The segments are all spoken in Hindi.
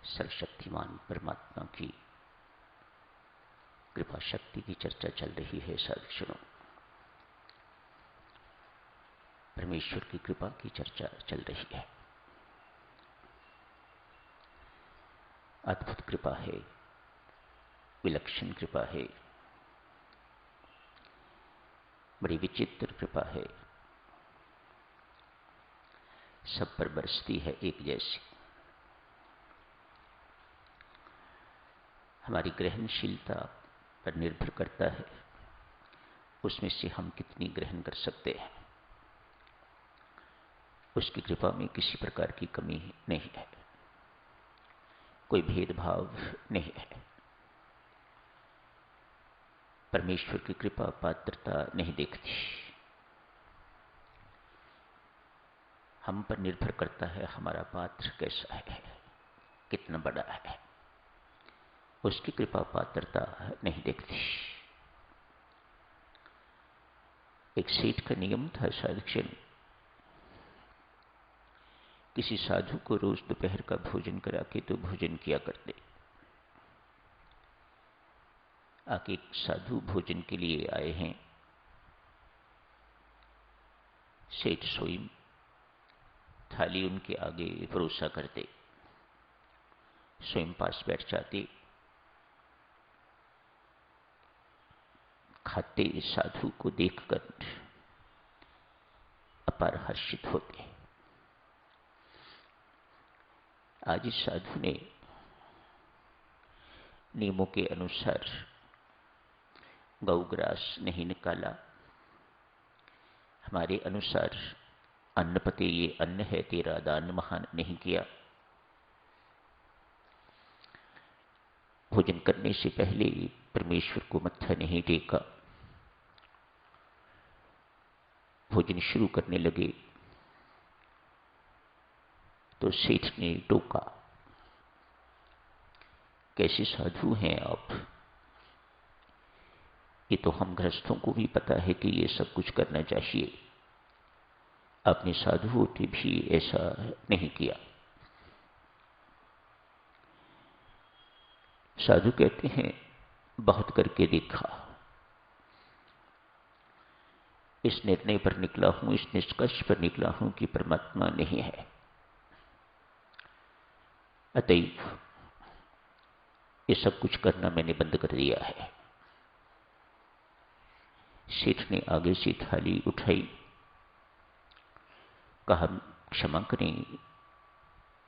सर्वशक्तिमान परमात्मा की कृपा शक्ति की चर्चा चल रही है। साधुजनों, परमेश्वर की कृपा की चर्चा चल रही है। अद्भुत कृपा है, विलक्षण कृपा है, बड़ी विचित्र कृपा है, सब पर बरसती है एक जैसी। हमारी ग्रहणशीलता पर निर्भर करता है उसमें से हम कितनी ग्रहण कर सकते हैं। उसकी कृपा में किसी प्रकार की कमी नहीं है, कोई भेदभाव नहीं है। परमेश्वर की कृपा पात्रता नहीं देखती, हम पर निर्भर करता है हमारा पात्र कैसा है, कितना बड़ा है। उसकी कृपा पात्रता नहीं देखती। एक सेठ का नियम था, साधुजन किसी साधु को रोज दोपहर का भोजन करा के तो भोजन किया करते। आके एक साधु भोजन के लिए आए हैं। सेठ स्वयं थाली उनके आगे परोसा करते, स्वयं पास बैठ जाते, खाते साधु को देखकर अपार हर्षित होते। आज इस साधु ने नियमों के अनुसार गौग्रास नहीं निकाला, हमारे अनुसार अन्न पते ये अन्न है तेरा दान महान नहीं किया। भोजन करने से पहले परमेश्वर को मत्था नहीं टेका। भोजन शुरू करने लगे तो सेठ ने टोका, कैसे साधु हैं आप? ये तो हम गृहस्थों को भी पता है कि ये सब कुछ करना चाहिए, आपने साधु होते भी ऐसा नहीं किया। साधु कहते हैं, बहुत करके देखा, इस निर्णय पर निकला हूं, इस निष्कर्ष पर निकला हूं कि परमात्मा नहीं है। अतएव ये सब कुछ करना मैंने बंद कर दिया है। सेठ ने आगे से थाली उठाई, कहा क्षमा करें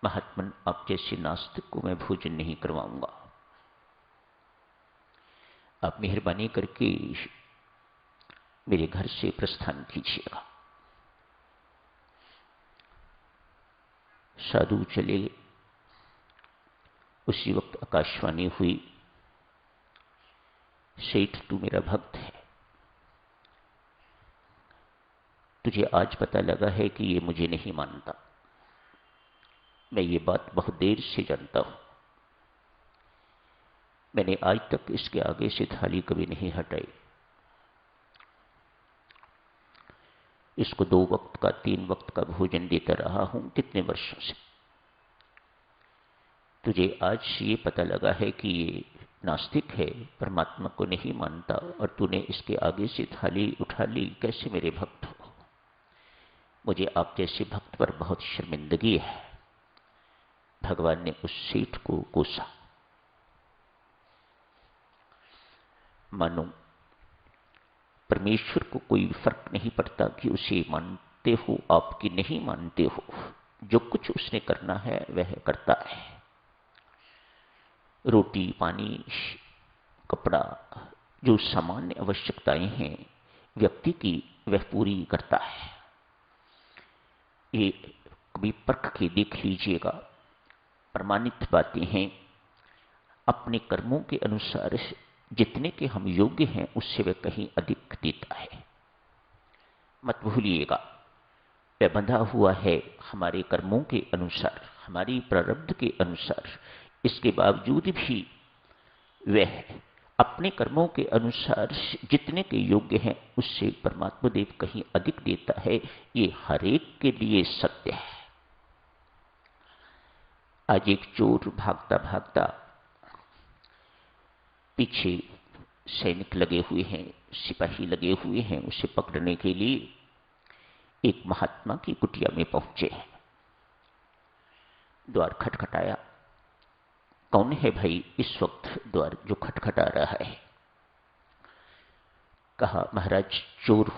महात्मन, आप जैसे नास्तिक को मैं भोजन नहीं करवाऊंगा। आप मेहरबानी करके मेरे घर से प्रस्थान कीजिएगा। साधु चले। उसी वक्त आकाशवाणी हुई, सेठ तू मेरा भक्त है, तुझे आज पता लगा है कि ये मुझे नहीं मानता। मैं ये बात बहुत देर से जानता हूं, मैंने आज तक इसके आगे से थाली कभी नहीं हटाई। इसको 2 वक्त का 3 वक्त का भोजन देता रहा हूं कितने वर्षों से। तुझे आज ये पता लगा है कि ये नास्तिक है, परमात्मा को नहीं मानता, और तूने इसके आगे से थाली उठा ली, कैसे मेरे भक्त हो? मुझे आप जैसे भक्त पर बहुत शर्मिंदगी है। भगवान ने उस सेठ को कोसा। मानो परमेश्वर को कोई फर्क नहीं पड़ता कि उसे मानते हो आप कि नहीं मानते हो, जो कुछ उसने करना है वह करता है। रोटी पानी कपड़ा, जो सामान्य आवश्यकताएं हैं व्यक्ति की, वह पूरी करता है। ये कभी परख के देख लीजिएगा, प्रमाणित बातें हैं। अपने कर्मों के अनुसार जितने के हम योग्य हैं उससे वह कहीं अधिक देता है। मत भूलिएगा, वह बंधा हुआ है हमारे कर्मों के अनुसार, हमारी प्रारब्ध के अनुसार। इसके बावजूद भी वह अपने कर्मों के अनुसार जितने के योग्य हैं उससे परमात्मा देव कहीं अधिक देता है। ये हरेक के लिए सत्य है। आज एक चोर भागता भागता, पीछे सैनिक लगे हुए हैं, सिपाही लगे हुए हैं, उसे पकड़ने के लिए एक महात्मा की कुटिया में पहुंचे। द्वार खटखटाया। कौन है भाई इस वक्त द्वार जो खटखटा रहा है? कहा, महाराज चोर,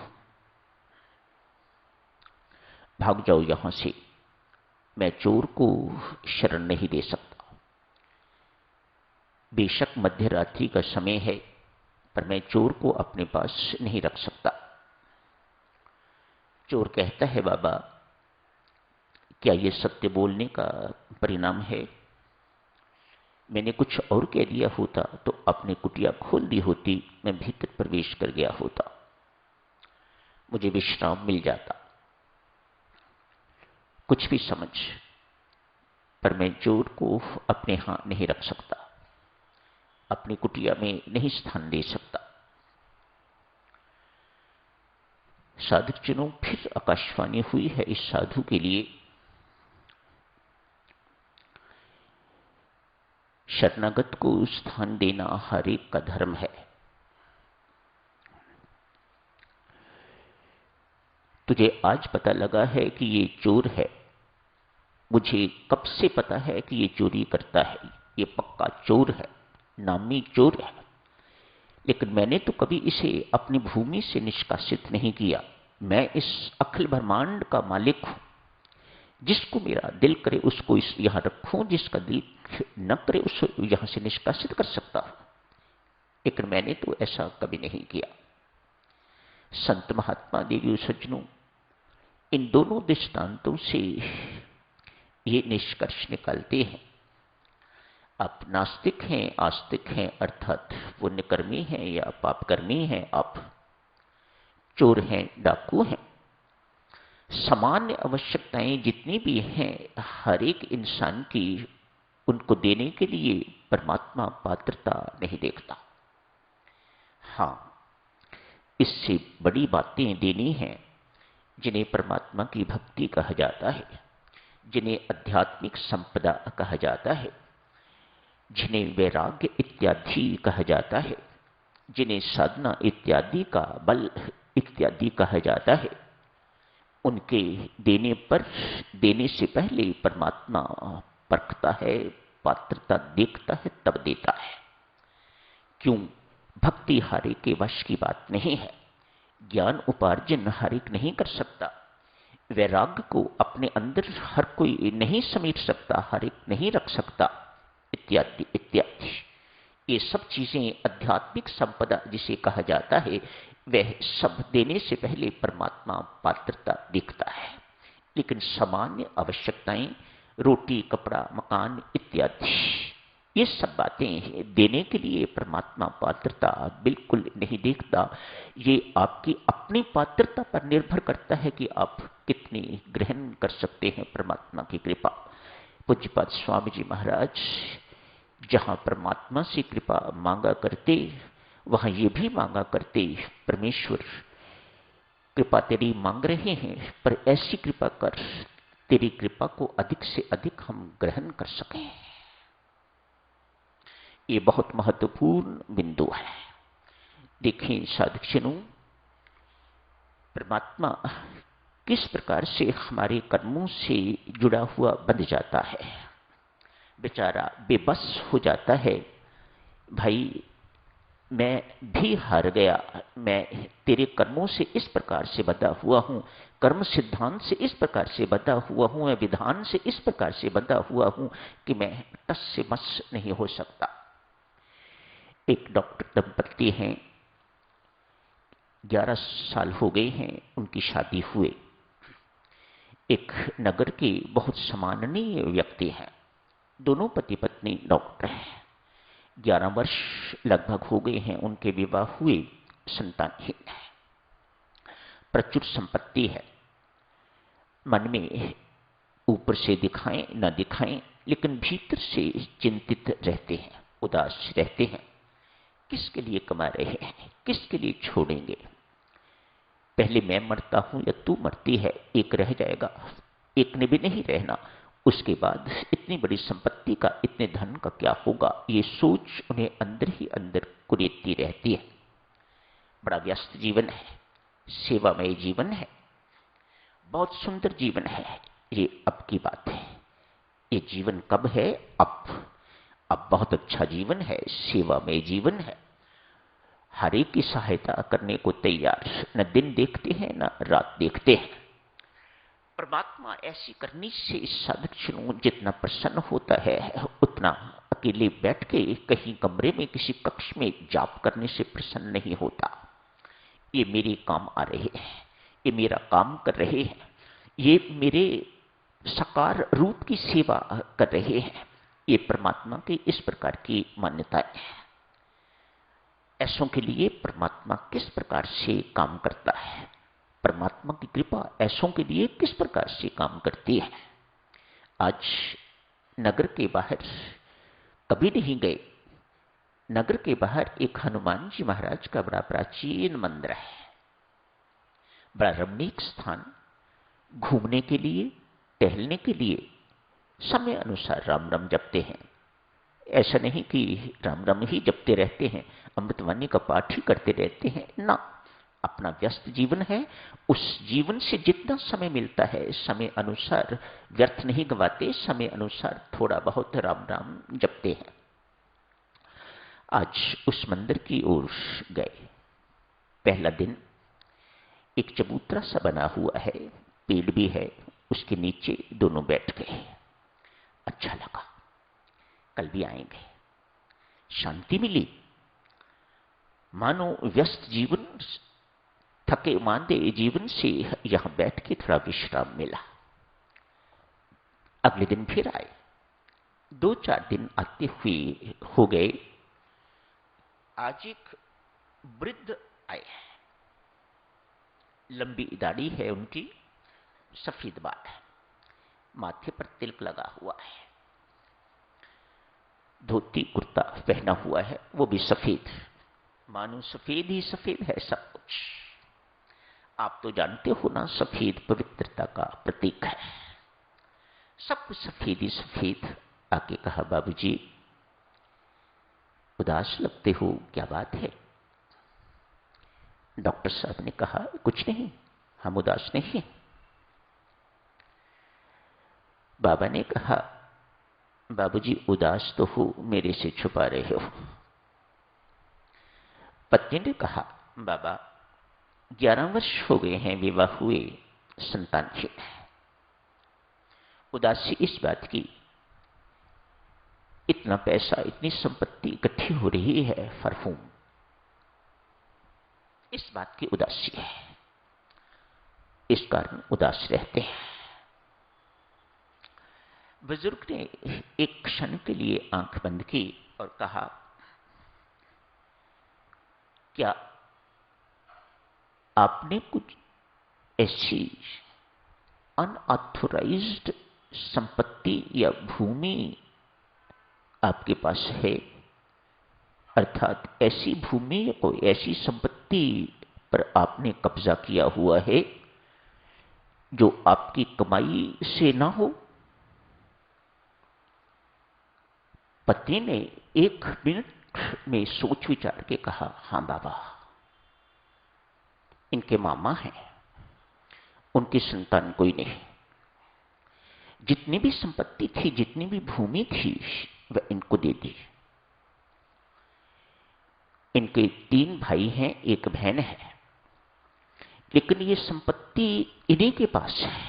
भाग जाओ यहां से, मैं चोर को शरण नहीं दे सकता। बेशक मध्य रात्रि का समय है, पर मैं चोर को अपने पास नहीं रख सकता। चोर कहता है, बाबा क्या यह सत्य बोलने का परिणाम है? मैंने कुछ और कह दिया होता तो अपनी कुटिया खोल दी होती, मैं भीतर प्रवेश कर गया होता, मुझे विश्राम मिल जाता। कुछ भी समझ, पर मैं चोर को अपने यहां नहीं रख सकता, अपनी कुटिया में नहीं स्थान दे सकता। साधुजनों, फिर आकाशवाणी हुई है इस साधु के लिए। शरणागत को स्थान देना हर एक का धर्म है। तुझे आज पता लगा है कि ये चोर है, मुझे कब से पता है कि ये चोरी करता है, ये पक्का चोर है, नामी चोर है, लेकिन मैंने तो कभी इसे अपनी भूमि से निष्कासित नहीं किया। मैं इस अखिल ब्रह्मांड का मालिक हूं, जिसको मेरा दिल करे उसको यहां रखूं, जिसका दिल न करे उसको यहां से निष्कासित कर सकता हूं, लेकिन मैंने तो ऐसा कभी नहीं किया। संत महात्मा देवी सज्जनों, इन दोनों दृष्टांतों से ये निष्कर्ष निकालते हैं, आप नास्तिक हैं, आस्तिक हैं, अर्थात पुण्यकर्मी हैं या पापकर्मी हैं, आप चोर हैं, डाकू हैं, सामान्य आवश्यकताएं जितनी भी हैं हर एक इंसान की, उनको देने के लिए परमात्मा पात्रता नहीं देखता। हां, इससे बड़ी बातें देनी हैं जिन्हें परमात्मा की भक्ति कहा जाता है, जिन्हें आध्यात्मिक संपदा कहा जाता है, जिन्हें वैराग्य इत्यादि कहा जाता है, जिन्हें साधना इत्यादि का बल इत्यादि कहा जाता है, उनके देने से पहले परमात्मा परखता है, पात्रता देखता है, तब देता है। क्यों? भक्ति हर एक के वश की बात नहीं है, ज्ञान उपार्जन हर एक नहीं कर सकता, वैराग्य को अपने अंदर हर कोई नहीं समेट सकता, हर एक नहीं रख सकता, इत्यादि इत्यादि। ये सब चीजें आध्यात्मिक संपदा जिसे कहा जाता है, वह सब देने से पहले परमात्मा पात्रता देखता है। लेकिन सामान्य आवश्यकताएं, रोटी, कपड़ा, मकान इत्यादि, ये सब बातें देने के लिए परमात्मा पात्रता बिल्कुल नहीं देखता। ये आपकी अपनी पात्रता पर निर्भर करता है कि आप कितनी ग्रहण कर सकते हैं परमात्मा की कृपा। पूज्यपाद स्वामी जी महाराज जहां परमात्मा से कृपा मांगा करते, वहां ये भी मांगा करते, परमेश्वर कृपा तेरी मांग रहे हैं, पर ऐसी कृपा कर, तेरी कृपा को अधिक से अधिक हम ग्रहण कर सकें। ये बहुत महत्वपूर्ण बिंदु है। देखें साधुजनों, परमात्मा किस प्रकार से हमारे कर्मों से जुड़ा हुआ बंध जाता है, बेचारा बेबस हो जाता है। भाई मैं भी हार गया, मैं तेरे कर्मों से इस प्रकार से बंधा हुआ हूं, कर्म सिद्धांत से इस प्रकार से बंधा हुआ हूं, मैं विधान से इस प्रकार से बंधा हुआ हूं कि मैं टस से मस नहीं हो सकता। एक डॉक्टर दंपत्ति हैं, 11 साल हो गए हैं उनकी शादी हुए। एक नगर के बहुत सम्माननीय व्यक्ति हैं, दोनों पति पत्नी डॉक्टर हैं। 11 वर्ष लगभग हो गए हैं उनके विवाह हुए, संतानहीन है, प्रचुर संपत्ति है। मन में ऊपर से दिखाएं न दिखाएं, लेकिन भीतर से चिंतित रहते हैं, उदास रहते हैं। किसके लिए कमा रहे हैं, किसके लिए छोड़ेंगे? पहले मैं मरता हूं या तू मरती है, एक रह जाएगा, एक ने भी नहीं रहना। उसके बाद इतनी बड़ी संपत्ति का, इतने धन का क्या होगा, ये सोच उन्हें अंदर ही अंदर कुरेदती रहती है। बड़ा व्यस्त जीवन है, सेवामय जीवन है, बहुत सुंदर जीवन है। ये अब की बात है। ये जीवन कब है? अब बहुत अच्छा जीवन है, सेवामय जीवन है। हर एक की सहायता करने को तैयार, न दिन देखते हैं न रात देखते हैं। परमात्मा ऐसी करनी से इस साधक चुनू जितना प्रसन्न होता है, उतना अकेले बैठ के कहीं कमरे में किसी कक्ष में जाप करने से प्रसन्न नहीं होता। ये मेरे काम आ रहे हैं, ये मेरा काम कर रहे हैं, ये मेरे साकार रूप की सेवा कर रहे हैं। ये परमात्मा की इस प्रकार की मान्यताएं हैं। ऐसों के लिए परमात्मा किस प्रकार से काम करता है, परमात्मा की कृपा ऐसों के लिए किस प्रकार से काम करती है। आज नगर के बाहर कभी नहीं गए, नगर के बाहर एक हनुमान जी महाराज का बड़ा प्राचीन मंदिर है, बड़ा रमणीक स्थान, घूमने के लिए, टहलने के लिए समय अनुसार राम राम जपते हैं। ऐसा नहीं कि राम राम ही जपते रहते हैं, अमृतवाणी का पाठ ही करते रहते हैं ना। अपना व्यस्त जीवन है, उस जीवन से जितना समय मिलता है समय अनुसार व्यर्थ नहीं गवाते, समय अनुसार थोड़ा बहुत राम राम जपते हैं। आज उस मंदिर की ओर गए। पहला दिन एक चबूतरा सा बना हुआ है, पेड़ भी है, उसके नीचे दोनों बैठ गए। अच्छा लगा, कल भी आएंगे। शांति मिली, मानो व्यस्त जीवन, थके मांदे जीवन से यहां बैठ के थोड़ा विश्राम मिला। अगले दिन फिर आए। 2-4 दिन आते हुए हो गए। आज एक वृद्ध आए, लंबी दाढ़ी है उनकी, सफेद बाल है, माथे पर तिलक लगा हुआ है, धोती कुर्ता पहना हुआ है, वो भी सफेद, मानो सफेद ही सफेद है सब कुछ। आप तो जानते हो ना, सफेद पवित्रता का प्रतीक है। सब कुछ सफेद ही सफेद। आके कहा, बाबूजी उदास लगते हो, क्या बात है? डॉक्टर साहब ने कहा, कुछ नहीं, हम उदास नहीं हैं। बाबा ने कहा, बाबूजी उदास तो हो, मेरे से छुपा रहे हो। पत्नी ने कहा, बाबा 11 वर्ष हो गए हैं विवाह हुए, संतानहीन है। उदासी इस बात की, इतना पैसा, इतनी संपत्ति इकट्ठी हो रही है, फरफूम, इस बात की उदासी है, इस कारण उदास रहते हैं। बुजुर्ग ने एक क्षण के लिए आंख बंद की और कहा, क्या आपने कुछ ऐसी अनऑथोराइज्ड संपत्ति या भूमि आपके पास है? अर्थात ऐसी भूमि या कोई ऐसी संपत्ति पर आपने कब्जा किया हुआ है जो आपकी कमाई से ना हो? पत्नी ने 1 मिनट में सोच विचार के कहा, हां बाबा, इनके मामा हैं, उनकी संतान कोई नहीं। जितनी भी संपत्ति थी, जितनी भी भूमि थी, वह इनको दे दी। इनके 3 भाई हैं, 1 बहन है, लेकिन ये संपत्ति इन्हीं के पास है।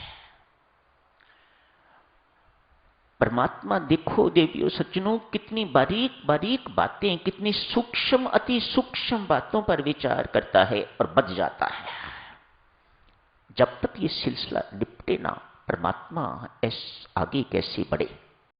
परमात्मा देखो देवियों सज्जनों, कितनी बारीक बारीक बातें, कितनी सूक्ष्म अति सूक्ष्म बातों पर विचार करता है और बच जाता है। जब तक ये सिलसिला निपटे ना, परमात्मा आगे कैसे बढ़े।